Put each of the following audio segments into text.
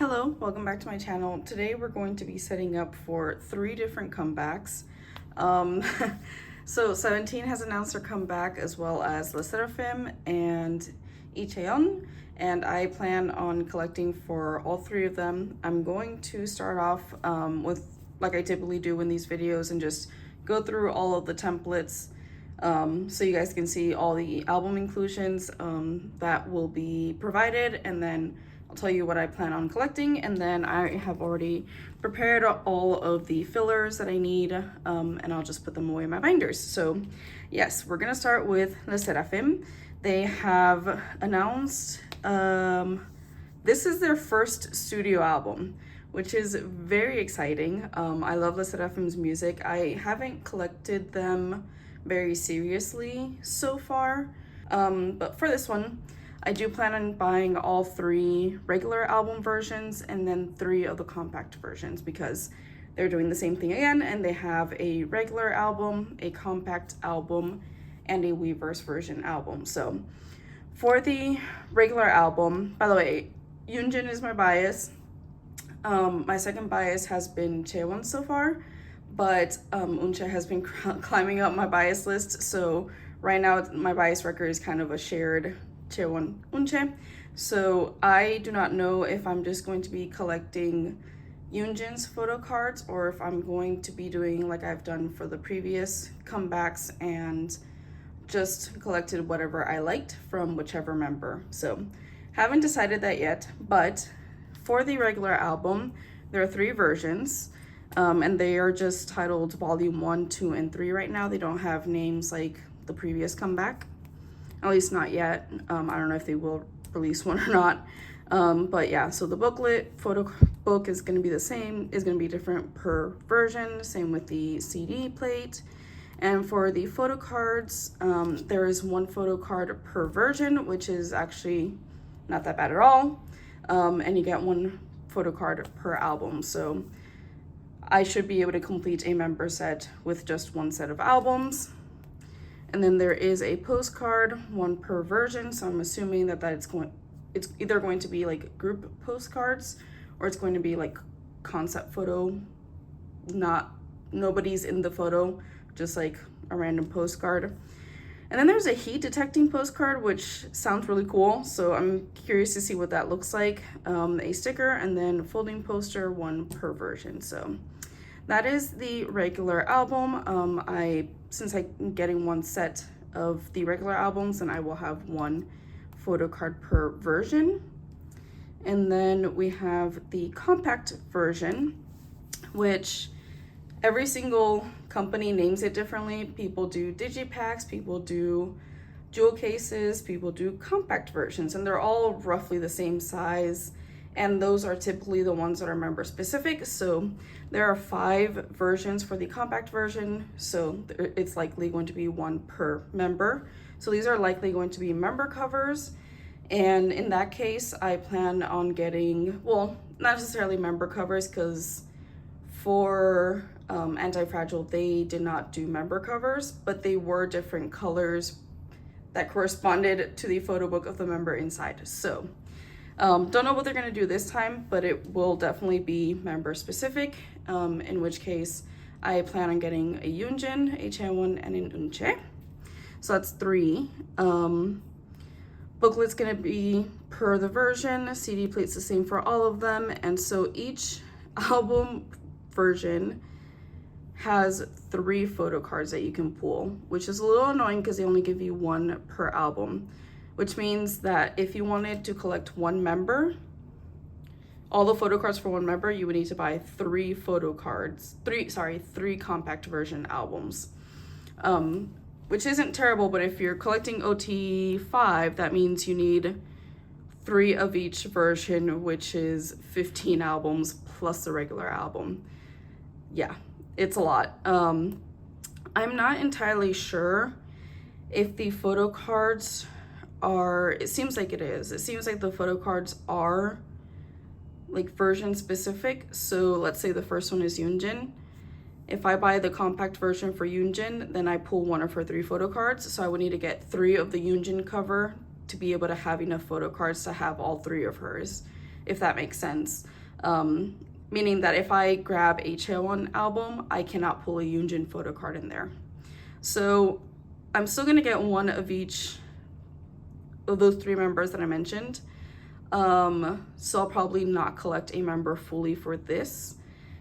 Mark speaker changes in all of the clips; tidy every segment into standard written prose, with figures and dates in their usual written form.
Speaker 1: Hello, welcome back to my channel. Today we're going to be setting up for 3 different comebacks. Um, so 17 has announced their comeback, as well as SSERAFIM and CHAEYEON, and I plan on collecting for all 3 of them. I'm going to start off with, like I typically do in these videos, and just go through all of the templates so you guys can see all the album inclusions that will be provided, and then I'll tell you what I plan on collecting, and then I have already prepared all of the fillers that I need, and I'll just put them away in my binders. So yes, we're gonna start with SSERAFIM. They have announced this is their first studio album, which is very exciting. I love SSERAFIM's music. I haven't collected them very seriously so far, but for this one I do plan on buying all 3 regular album versions and then 3 of the compact versions, because they're doing the same thing again, and they have a regular album, a compact album, and a Weverse version album. So for the regular album, by the way, Yoonjin is my bias. My second bias has been CHAEYEON so far, but Eunchae has been climbing up my bias list. So right now my bias record is kind of a shared CHAEYEON Eunchae. So I do not know if I'm just going to be collecting Yoonjin's photo cards, or if I'm going to be doing like I've done for the previous comebacks and just collected whatever I liked from whichever member. So haven't decided that yet, but for the regular album there are 3 versions, and they are just titled volume 1, 2, and 3 right now. They don't have names like the previous comeback, at least not yet. I don't know if they will release one or not, but yeah. So the booklet, photo book is going to be the same, is going to be different per version, same with the CD plate. And for the photo cards, there is 1 photo card per version, which is actually not that bad at all, and you get 1 photo card per album. So I should be able to complete a member set with just 1 set of albums. And then there is a postcard, 1 per version. So I'm assuming that it's either going to be like group postcards, or it's going to be like concept photo, nobody's in the photo, just like a random postcard. And then there's a heat detecting postcard, which sounds really cool. So I'm curious to see what that looks like. A sticker, and then folding poster, 1 per version. So that is the regular album. Since I'm getting 1 set of the regular albums, and I will have 1 photo card per version. And then we have the compact version, which every single company names it differently. People do digipacks, people do jewel cases, people do compact versions, and they're all roughly the same size. And those are typically the ones that are member specific. So there are 5 versions for the compact version, so it's likely going to be 1 per member. So these are likely going to be member covers, and in that case I plan on getting, well, not necessarily member covers, because for Anti-Fragile they did not do member covers, but they were different colors that corresponded to the photo book of the member inside. So don't know what they're going to do this time, but it will definitely be member specific, in which case I plan on getting a Yoonjin, a CHAEYEON, and an Eunchae. So that's 3. Booklet's going to be per the version, CD plate's the same for all of them, and so each album version has 3 photo cards that you can pull, which is a little annoying because they only give you 1 per album. Which means that if you wanted to collect 1 member, all the photo cards for 1 member, you would need to buy 3 photo cards, 3 compact version albums, which isn't terrible. But if you're collecting OT5, that means you need 3 of each version, which is 15 albums plus the regular album. Yeah, it's a lot. I'm not entirely sure if the photo cards are, it seems like it is. It seems like the photo cards are like version specific. So let's say the first one is Yoonjin. If I buy the compact version for Yoonjin, then I pull 1 of her 3 photo cards. So I would need to get 3 of the Yoonjin cover to be able to have enough photo cards to have all 3 of hers. if that makes sense. Meaning that if I grab a CHAEYEON album, I cannot pull a Yoonjin photo card in there. So I'm still gonna get one of each of those 3 members that I mentioned. So I'll probably not collect a member fully for this,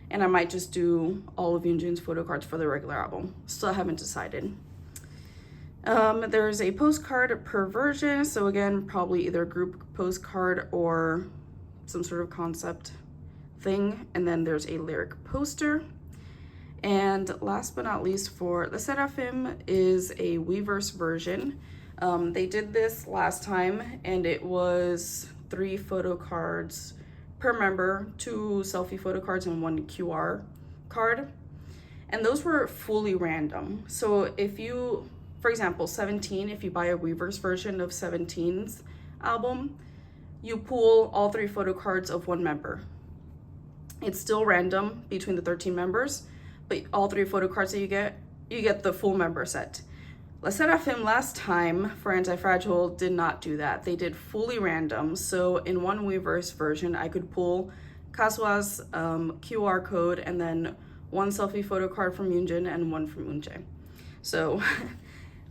Speaker 1: and I might just do all of Yoonjin's photo cards for the regular album. Still haven't decided. There's a postcard per version, so again, probably either a group postcard or some sort of concept thing, and then there's a lyric poster. And last but not least, for the SSERAFIM is a Weverse version. They did this last time, and it was 3 photo cards per member, 2 selfie photo cards and 1 QR card. And those were fully random. So if you, for example, 17, if you buy a Weverse version of 17's album, you pull all 3 photo cards of 1 member. It's still random between the 13 members, but all 3 photo cards that you get the full member set. SSERAFIM last time for Anti-Fragile did not do that. They did fully random. So in one Weverse version, I could pull Kasua's QR code and then 1 selfie photo card from Yoonjin and 1 from Eunjae. So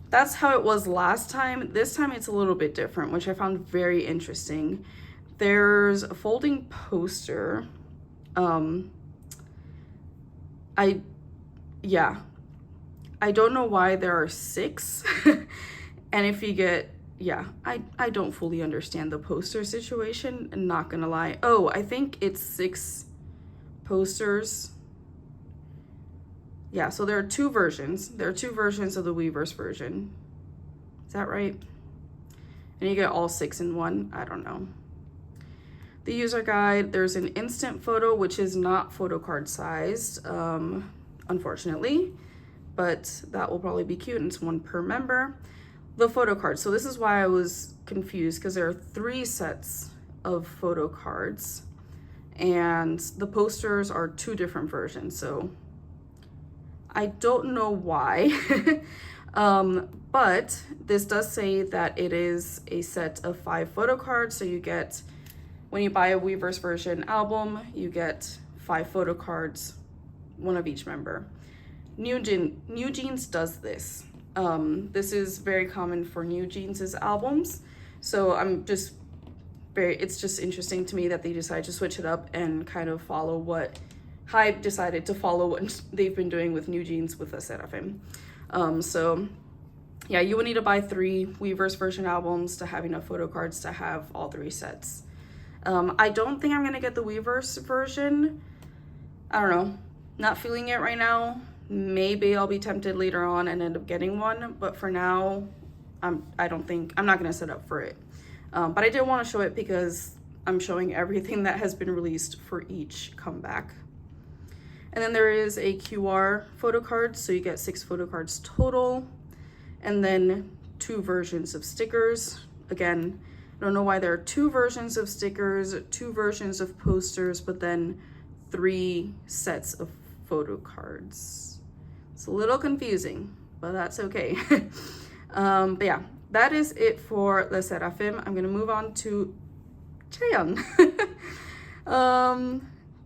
Speaker 1: that's how it was last time. This time it's a little bit different, which I found very interesting. There's a folding poster. I don't know why there are 6. And if you get, I don't fully understand the poster situation, I'm not gonna lie. Oh, I think it's 6 posters. Yeah, so there are 2 versions. There are 2 versions of the Weverse version. Is that right? And you get all 6 in one, I don't know. The user guide, there's an instant photo, which is not photo card sized, unfortunately, but that will probably be cute, and it's 1 per member. The photo card, so this is why I was confused, because there are 3 sets of photo cards, and the posters are 2 different versions, so I don't know why. But this does say that it is a set of 5 photo cards, so you get, when you buy a Weverse version album, you get 5 photo cards, 1 of each member. New Jeans does this. This is very common for New Jeans' albums. So it's just interesting to me that they decided to switch it up and kind of follow what Hype decided to follow what they've been doing with New Jeans with the SSERAFIM. So yeah, you would need to buy 3 Weverse version albums to have enough photo cards to have all 3 sets. I don't think I'm gonna get the Weverse version. I don't know, not feeling it right now. Maybe I'll be tempted later on and end up getting one, but for now, I'm not gonna set up for it. But I did want to show it because I'm showing everything that has been released for each comeback. And then there is a QR photo card, so you get 6 photo cards total, and then 2 versions of stickers. Again, I don't know why there are 2 versions of stickers, 2 versions of posters, but then 3 sets of photo cards. It's a little confusing, but that's okay. But yeah, that is it for the SSERAFIM. I'm gonna move on to CHAEYEON.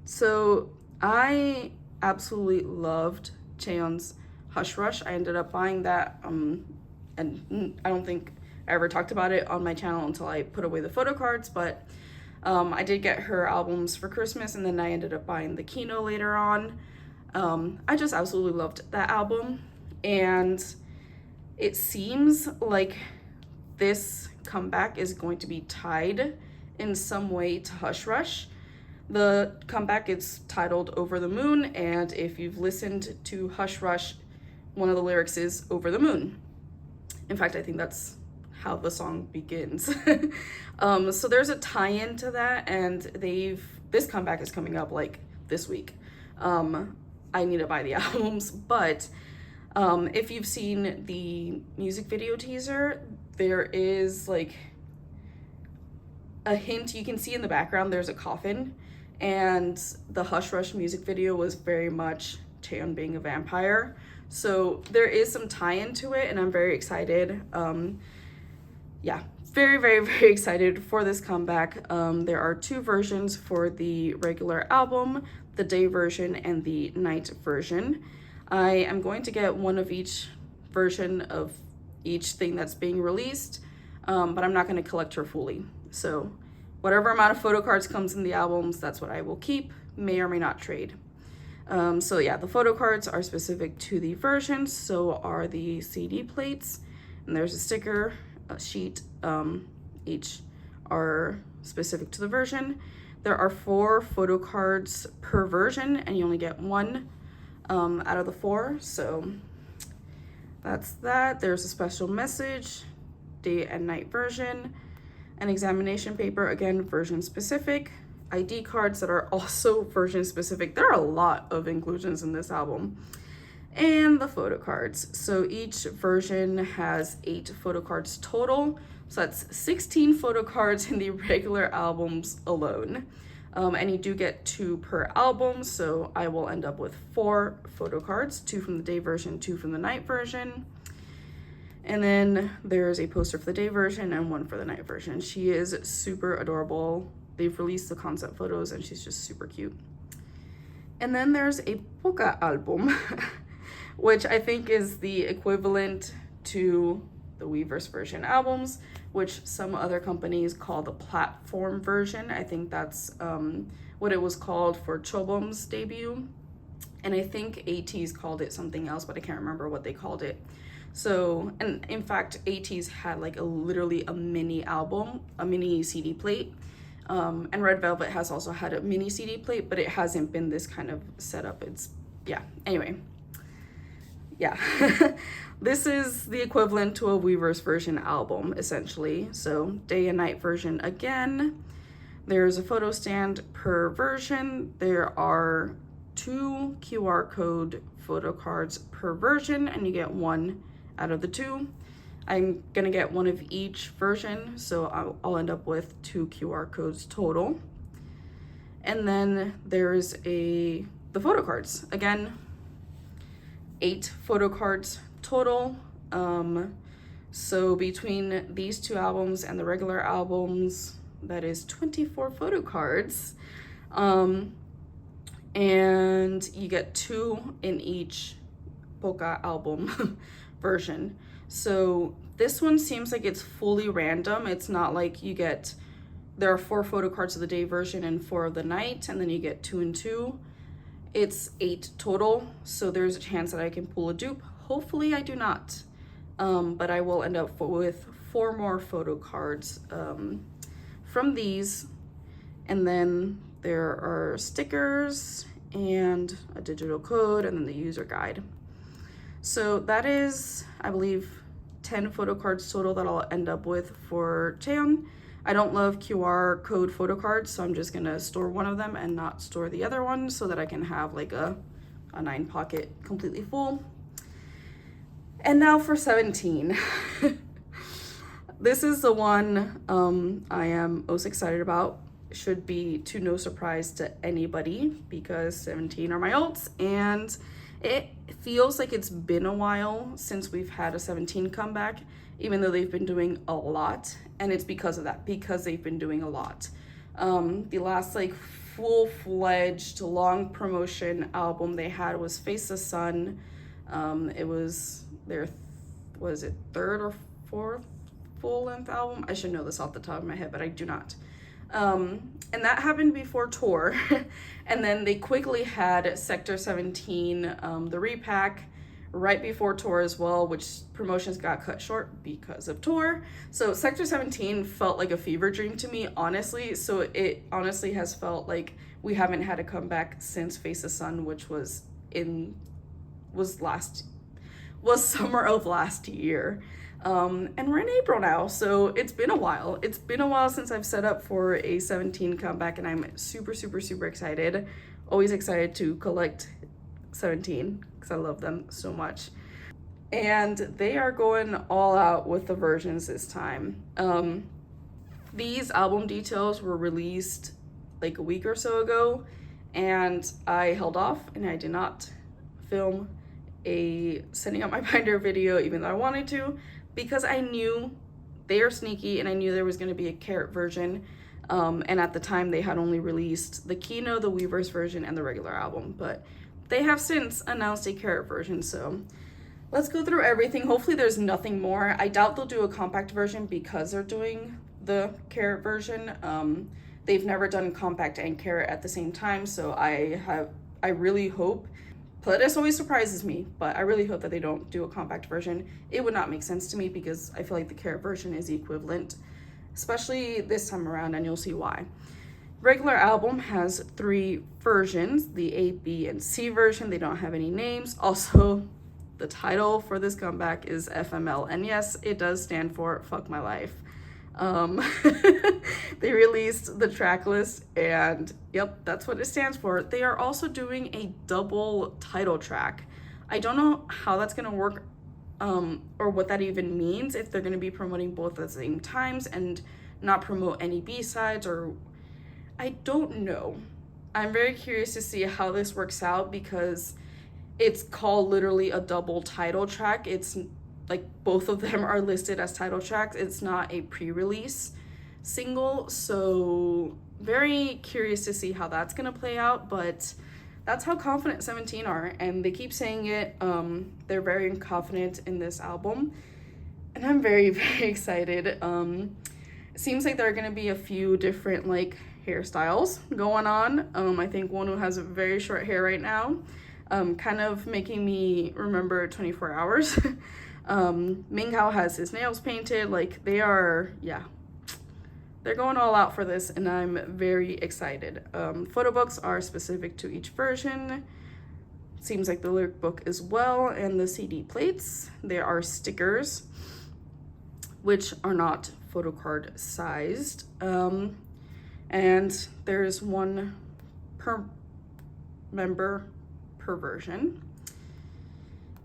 Speaker 1: So I absolutely loved CHAEYEON's Hush Rush. I ended up buying that, and I don't think I ever talked about it on my channel until I put away the photo cards, but I did get her albums for Christmas, and then I ended up buying the Kino later on. I just absolutely loved that album, and it seems like this comeback is going to be tied in some way to Hush Rush. The comeback is titled Over the Moon, and if you've listened to Hush Rush, one of the lyrics is Over the Moon. In fact, I think that's how the song begins. So there's a tie-in to that, and this comeback is coming up like this week. I need to buy the albums, but if you've seen the music video teaser, there is like a hint. You can see in the background there's a coffin, and the Hush Rush music video was very much CHAEYEON being a vampire, so there is some tie-in to it, and I'm very excited. yeah, very, very, very excited for this comeback. There are 2 versions for the regular album, the day version and the night version. I am going to get one of each version of each thing that's being released, but I'm not going to collect her fully. So whatever amount of photo cards comes in the albums, that's what I will keep, may or may not trade. So yeah, the photo cards are specific to the versions, so are the CD plates, and there's a sticker, a sheet, each are specific to the version. There are 4 photo cards per version, and you only get 1 out of the 4, so that's that. There's a special message, day and night version, an examination paper, again, version specific, ID cards that are also version specific. There are a lot of inclusions in this album. And the photo cards. So each version has 8 photo cards total. So that's 16 photo cards in the regular albums alone. And you do get 2 per album. So I will end up with 4 photo cards, 2 from the day version, 2 from the night version. And then there's a poster for the day version and 1 for the night version. She is super adorable. They've released the concept photos and she's just super cute. And then there's a polka album, which I think is the equivalent to the Weverse version albums, which some other companies call the platform version. I think that's what it was called for Chobom's debut. And I think ATEEZ called it something else, but I can't remember what they called it. So, and in fact, ATEEZ had like literally a mini album, a mini CD plate. And Red Velvet has also had a mini CD plate, but it hasn't been this kind of setup. It's, yeah, anyway. Yeah, this is the equivalent to a Weverse version album, essentially. So day and night version again. There's a photo stand per version. There are 2 QR code photo cards per version, and you get 1 out of the 2. I'm gonna get 1 of each version, so I'll end up with 2 QR codes total. And then there's the photo cards. Again, 8 photo cards total. So between these 2 albums and the regular albums, that is 24 photo cards. And you get 2 in each polka album version. So this one seems like it's fully random. It's not like there are 4 photo cards of the day version and 4 of the night, and then you get 2 and 2. It's 8 total, so there's a chance that I can pull a dupe. Hopefully I do not, but I will end up with 4 more photo cards from these. And then there are stickers and a digital code, and then the user guide. So that is, I believe, 10 photo cards total that I'll end up with for CHAEYEON. I don't love QR code photo cards, so I'm just gonna store 1 of them and not store the other one so that I can have like a 9 pocket completely full. And now for 17. This is the one I am most excited about. Should be to no surprise to anybody because 17 are my ults, and it feels like it's been a while since we've had a 17 comeback, even though they've been doing a lot. And it's because of that, because they've been doing a lot. The last like full-fledged long promotion album they had was Face the Sun. It was their, was it 3rd or 4th full-length album? I should know this off the top of my head, but I do not. And that happened before tour. And then they quickly had Sector 17, the repack, right before tour as well, which promotions got cut short because of tour. So Sector 17 felt like a fever dream to me, honestly. So it honestly has felt like we haven't had a comeback since Face the Sun, which was summer of last year. And we're in April now, so it's been a while. It's been a while since I've set up for a 17 comeback, and I'm super, super, super excited. Always excited to collect 17 because I love them so much. And they are going all out with the versions this time. These album details were released like a week or so ago, and I held off and I did not film a setting up my binder video even though I wanted to, because I knew they are sneaky, and I knew there was going to be a carrot version. And at the time, they had only released the Kino, the Weverse version, and the regular album. But they have since announced a carrot version, so let's go through everything. Hopefully there's nothing more. I doubt they'll do a compact version because they're doing the carrot version. They've never done compact and carrot at the same time, so I really hope, but this always surprises me, but I really hope that they don't do a compact version. It would not make sense to me because I feel like the carrot version is the equivalent, especially this time around, and you'll see why. Regular album has 3 versions, the A, B, and C version. They don't have any names. Also, the title for this comeback is FML, and yes, it does stand for Fuck My Life. They released the track list, and yep, that's what it stands for. They are also doing a double title track. I don't know how that's gonna work, or what that even means, if they're gonna be promoting both at the same times and not promote any B-sides, or I don't know. I'm very curious to see how this works out because it's called literally a double title track. It's like both of them are listed as title tracks. It's not a pre-release single, so very curious to see how that's gonna play out. But that's how confident 17 are, and they keep saying it. They're very confident in this album, and I'm very, very excited. It seems like there are gonna be a few different like hairstyles going on. I think Wonu has very short hair right now, kind of making me remember 24 Hours. Minghao has his nails painted. Like, they are, yeah, they're going all out for this, and I'm very excited. Photo books are specific to each version. Seems like the lyric book as well, and the CD plates. There are stickers, which are not photo card sized. And there's 1 per member per version.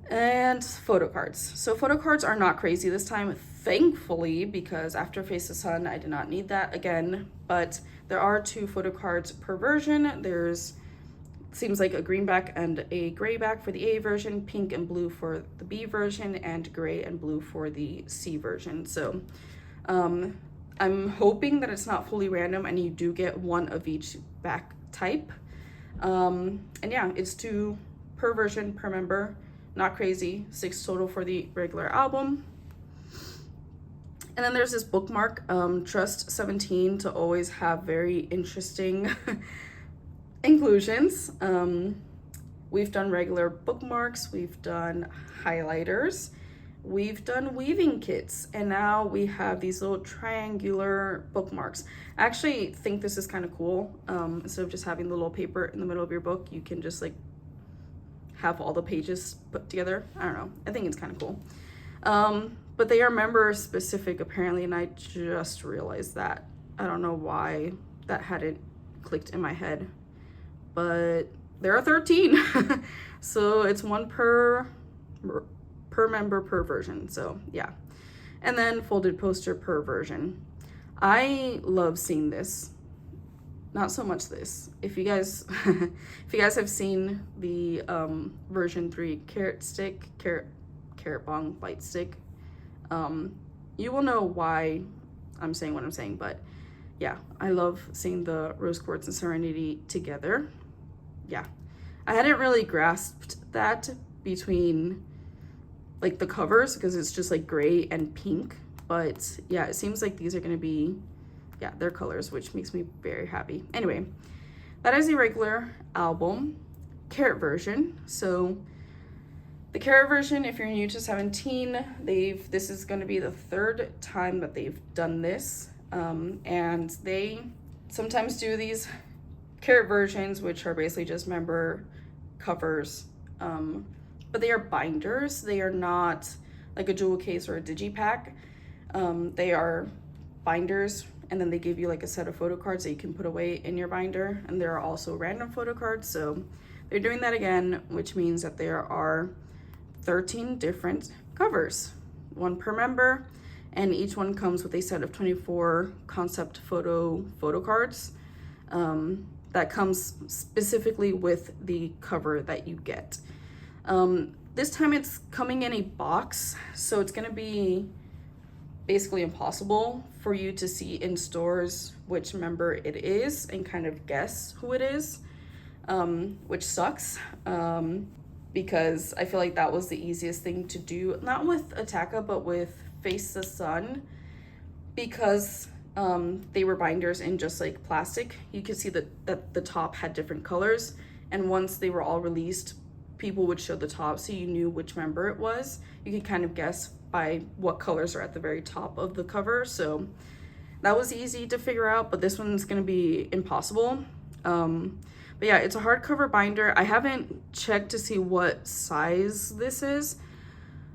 Speaker 1: And photo cards. So photo cards are not crazy this time, thankfully, because after Face the Sun, I did not need that again. But there are 2 photo cards per version. There's, seems like a green back and a gray back for the A version, pink and blue for the B version, and gray and blue for the C version. So I'm hoping that it's not fully random and you do get 1 of each back type. And yeah, it's 2 per version per member. Not crazy. 6 total for the regular album. And then there's this bookmark. Trust 17 to always have very interesting inclusions. We've done regular bookmarks, we've done highlighters, we've done weaving kits, and now we have these little triangular bookmarks. I actually think this is kind of cool. Instead of just having the little paper in the middle of your book, you can just like have all the pages put together. I don't know, I think it's kind of cool. But they are member specific apparently, and I just realized that. I don't know why that hadn't clicked in my head, but there are 13. So it's 1 per member per version, so yeah. And then folded poster per version. I love seeing this. Not so much this. If you guys if you guys have seen the version 3 carrot bong light stick, you will know why I'm saying what I'm saying. But yeah, I love seeing the rose quartz and serenity together. Yeah, I hadn't really grasped that between like the covers because it's just like gray and pink, but yeah, it seems like these are going to be, yeah, their colors, which makes me very happy. Anyway, that is the regular album carrot version. So the carrot version, if you're new to 17, this is going to be the 3rd time that they've done this, and they sometimes do these carrot versions, which are basically just member covers, but they are binders. They are not like a jewel case or a digipack. They are binders, and then they give you like a set of photo cards that you can put away in your binder, and there are also random photo cards. So they're doing that again, which means that there are 13 different covers, 1 per member, and each one comes with a set of 24 concept photo cards that comes specifically with the cover that you get. This time it's coming in a box, so it's gonna be basically impossible for you to see in stores which member it is and kind of guess who it is, which sucks, because I feel like that was the easiest thing to do, not with Ataka, but with Face the Sun, because they were binders in just like plastic. You could see that the top had different colors, and once they were all released, people would show the top so you knew which member it was. You could kind of guess by what colors are at the very top of the cover, so that was easy to figure out, but this one's gonna be impossible. But yeah, it's a hardcover binder. I haven't checked to see what size this is,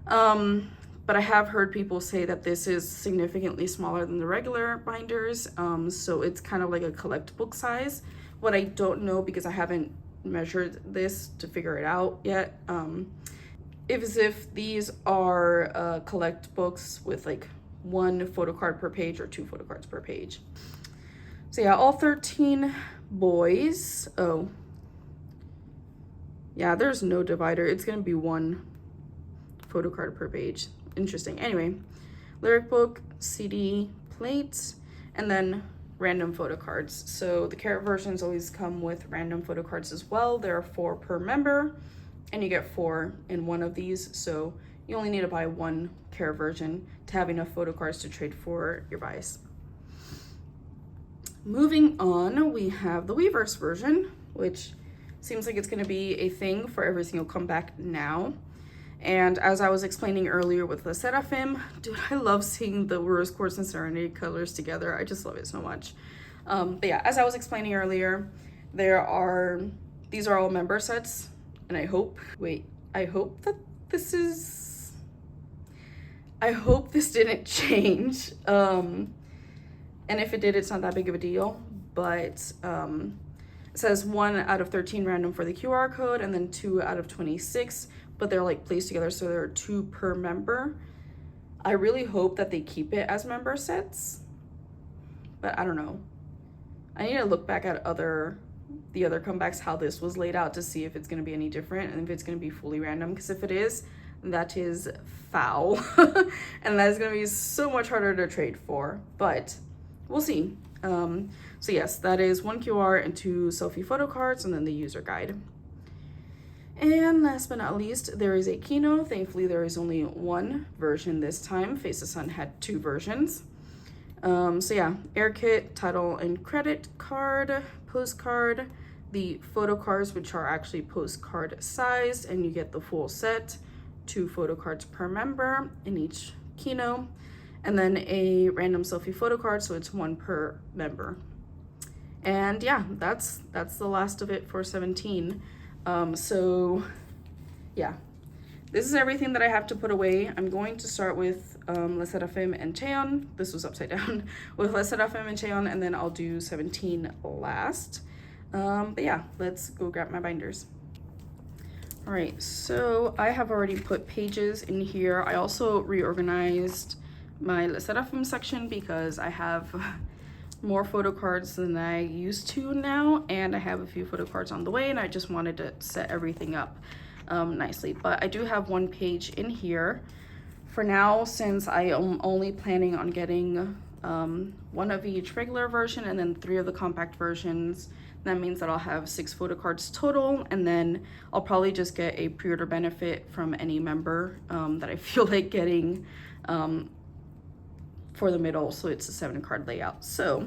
Speaker 1: but I have heard people say that this is significantly smaller than the regular binders, so it's kind of like a collect book size. What I don't know, because I haven't measured this to figure it out yet, if these are collect books with like 1 photo card per page or 2 photo cards per page. So yeah, all 13 boys. Oh yeah, there's no divider. It's gonna be 1 photo card per page. Interesting. Anyway, lyric book, CD, plates, and then random photo cards. So the carrot versions always come with random photo cards as well. There are 4 per member, and you get 4 in one of these, so you only need to buy 1 carrot version to have enough photo cards to trade for your buys. Moving on, we have the Weverse version, which seems like it's going to be a thing for every single comeback now. And as I was explaining earlier with the SSERAFIM, dude, I love seeing the Rose Quartz and Serenity colors together. I just love it so much. But yeah, as I was explaining earlier, these are all member sets, and I hope this didn't change. And if it did, it's not that big of a deal, but it says 1 out of 13 random for the QR code, and then 2 out of 26, but they're like placed together, so there are 2 per member. I really hope that they keep it as member sets, but I don't know. I need to look back at the other comebacks, how this was laid out, to see if it's going to be any different and if it's going to be fully random, because if it is, that is foul. And that is going to be so much harder to trade for, but we'll see. So yes, that is 1 QR and 2 selfie photo cards, and then the user guide. And last but not least, there is a Kino. Thankfully, there is only 1 version this time. Face the Sun had 2 versions. So yeah, air kit, title and credit card, postcard, the photo cards, which are actually postcard sized, and you get the full set, 2 photo cards per member in each Kino, and then a random selfie photo card, so it's 1 per member. And yeah, that's the last of it for 17. So yeah, this is everything that I have to put away. I'm going to start with SSERAFIM and CHAEYEON. This was upside down. With SSERAFIM and CHAEYEON, and then I'll do 17 last. But yeah, let's go grab my binders. All right, so I have already put pages in here. I also reorganized my SSERAFIM section because I have more photo cards than I used to now, and I have a few photo cards on the way, and I just wanted to set everything up nicely. But I do have 1 page in here for now, since I am only planning on getting 1 of each regular version and then 3 of the compact versions. That means that I'll have 6 photo cards total, and then I'll probably just get a pre-order benefit from any member that I feel like getting for the middle, so it's a 7 card layout. So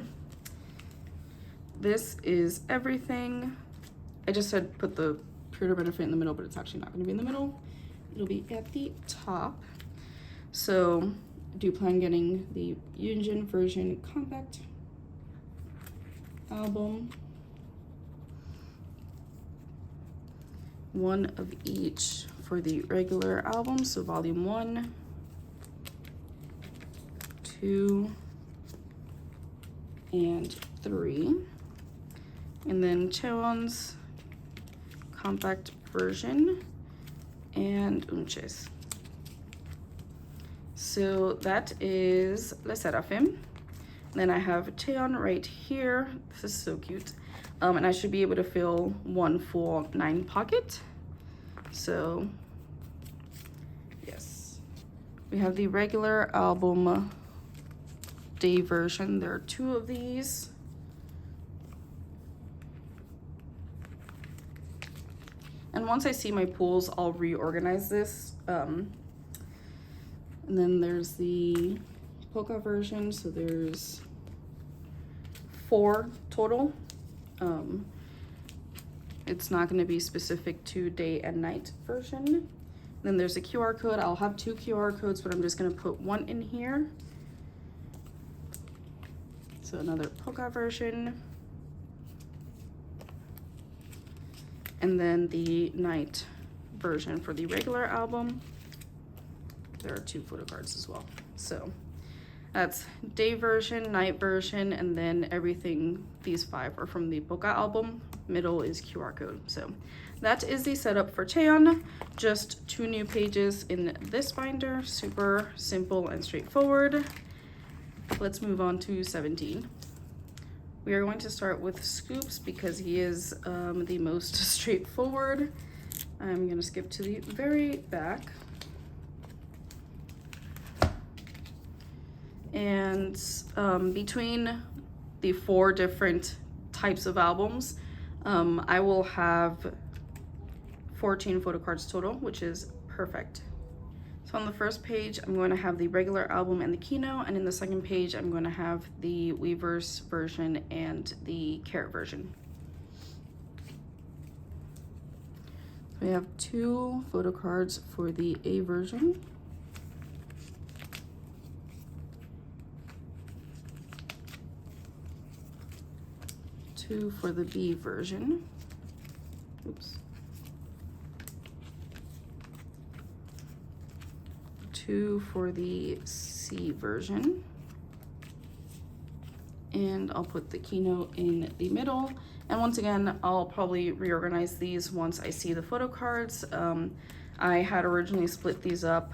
Speaker 1: this is everything. I just said put the pre-order benefit in the middle, but it's actually not going to be in the middle. It'll be at the top. So I do plan getting the Yunjin version compact album, 1 of each for the regular album, so volume 1, 2, and 3, and then CHAEYEON's compact version and Unches. So that is SSERAFIM. Then I have CHAEYEON right here. This is so cute. And I should be able to fill 1 full 9 pocket. So yes, we have the regular album day version. There are 2 of these. And once I see my pools, I'll reorganize this. And then there's the polka version. So there's 4 total. It's not going to be specific to day and night version. Then there's a QR code. I'll have 2 QR codes, but I'm just going to put 1 in here. So another polka version. And then the night version for the regular album. There are 2 photo cards as well. So that's day version, night version, and then everything, these 5 are from the polka album. Middle is QR code. So that is the setup for CHAEYEON. Just 2 new pages in this binder. Super simple and straightforward. Let's move on to 17. We are going to start with Scoops because he is the most straightforward. I'm going to skip to the very back. And between the 4 different types of albums, I will have 14 photo cards total, which is perfect. So on the first page, I'm going to have the regular album and the keynote, and in the second page, I'm going to have the Weverse version and the Carrot version. We have 2 photo cards for the A version. Two for the B version. Oops. 2 for the C version. And I'll put the keynote in the middle. And once again, I'll probably reorganize these once I see the photo cards. I had originally split these up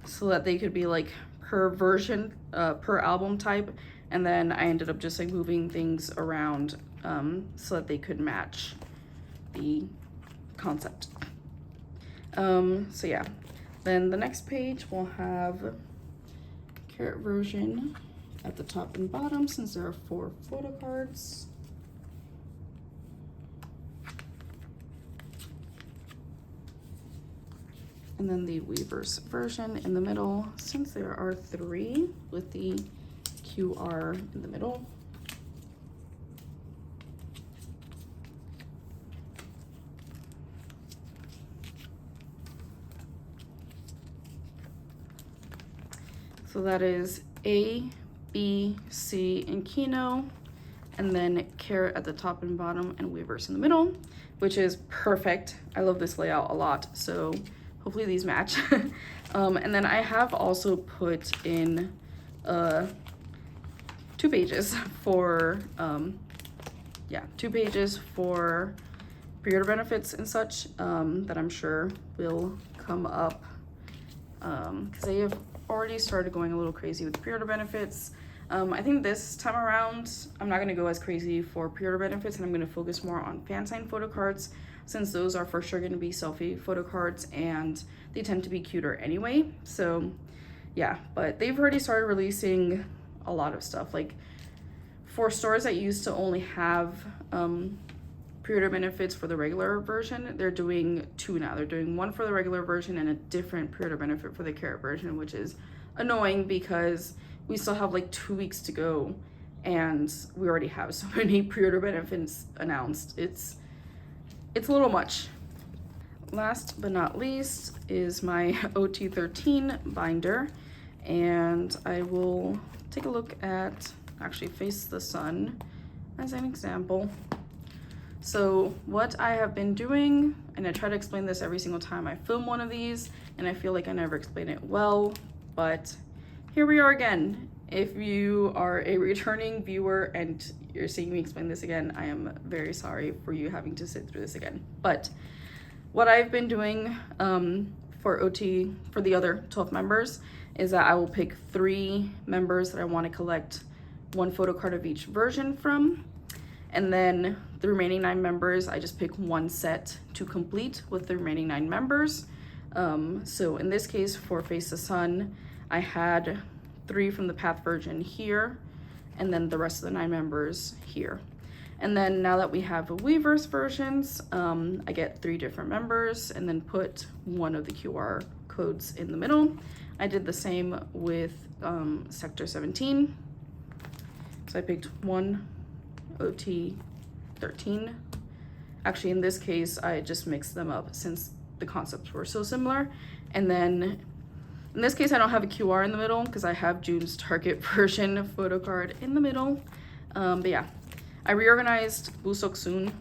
Speaker 1: so that they could be like per version, per album type. And then I ended up just like moving things around so that they could match the concept. So yeah, then the next page will have Carrot version at the top and bottom since there are 4 photo cards. And then the Weverse version in the middle since there are 3 with the QR in the middle. So that is A, B, C, and Kino, and then Carrot at the top and bottom and Weverse in the middle, which is perfect. I love this layout a lot, so hopefully these match. And then I have also put in 2 pages for 2 pages for pre-order benefits and such that I'm sure will come up because they have already started going a little crazy with pre-order benefits. I think this time around I'm not going to go as crazy for pre-order benefits, and I'm going to focus more on fan signed photo cards since those are for sure going to be selfie photo cards and they tend to be cuter anyway. So yeah, but they've already started releasing a lot of stuff. Like for stores that used to only have pre-order benefits for the regular version, they're doing 2 now. They're doing 1 for the regular version and a different pre-order benefit for the Carrot version, which is annoying because we still have like 2 weeks to go and we already have so many pre-order benefits announced. It's a little much. Last but not least is my OT13 binder, and I will take a look at actually Face the Sun as an example. So what I have been doing, and I try to explain this every single time I film one of these, and I feel like I never explain it well, but here we are again. If you are a returning viewer and you're seeing me explain this again, I am very sorry for you having to sit through this again. But what I've been doing for OT, for the other 12 members, is that I will pick 3 members that I want to collect 1 photo card of each version from. And then the remaining 9 members, I just pick 1 set to complete with the remaining 9 members. So in this case, for Face the Sun, I had 3 from the Path version here, and then the rest of the 9 members here. And then now that we have Weverse versions, I get 3 different members and then put one of the QR codes in the middle. I did the same with Sector 17. So I picked 1 OT 13. Actually, in this case, I just mixed them up since the concepts were so similar. And then in this case, I don't have a QR in the middle because I have June's Target version photo card in the middle. But yeah, I reorganized Busok Soon.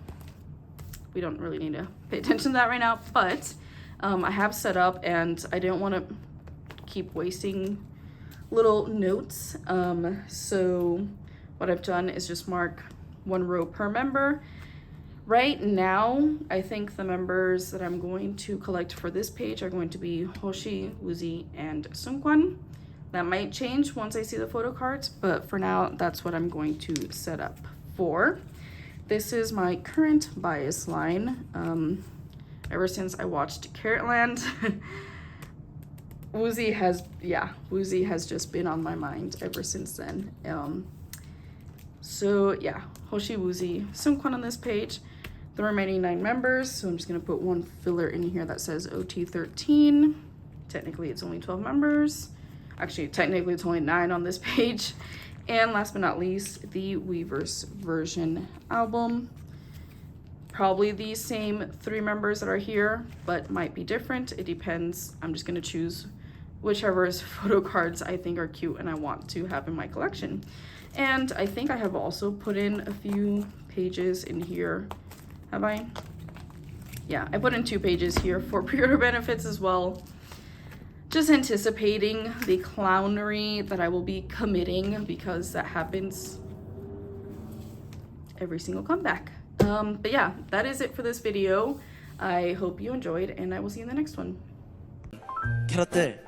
Speaker 1: We don't really need to pay attention to that right now, but I have set up and I didn't want to keep wasting little notes. So what I've done is just mark 1 row per member. Right now, I think the members that I'm going to collect for this page are going to be Hoshi, Woozi, and Seungkwan. That might change once I see the photo cards, but for now, that's what I'm going to set up for. This is my current bias line. Ever since I watched Carrotland, Woozi has just been on my mind ever since then. So yeah, Hoshi, Woozi, Seungkwan on this page. The remaining 9 members, so I'm just gonna put 1 filler in here that says OT13. Technically it's only 12 members. Actually, technically it's only 9 on this page. And last but not least, the Weverse version album. Probably the same 3 members that are here, but might be different. It depends. I'm just gonna choose whichever photo cards I think are cute and I want to have in my collection. And I think I have also put in a few pages in here. Have I? Yeah, I put in 2 pages here for pre-order benefits as well. Just anticipating the clownery that I will be committing because that happens every single comeback. But yeah, that is it for this video. I hope you enjoyed and I will see you in the next one.
Speaker 2: 캐럿들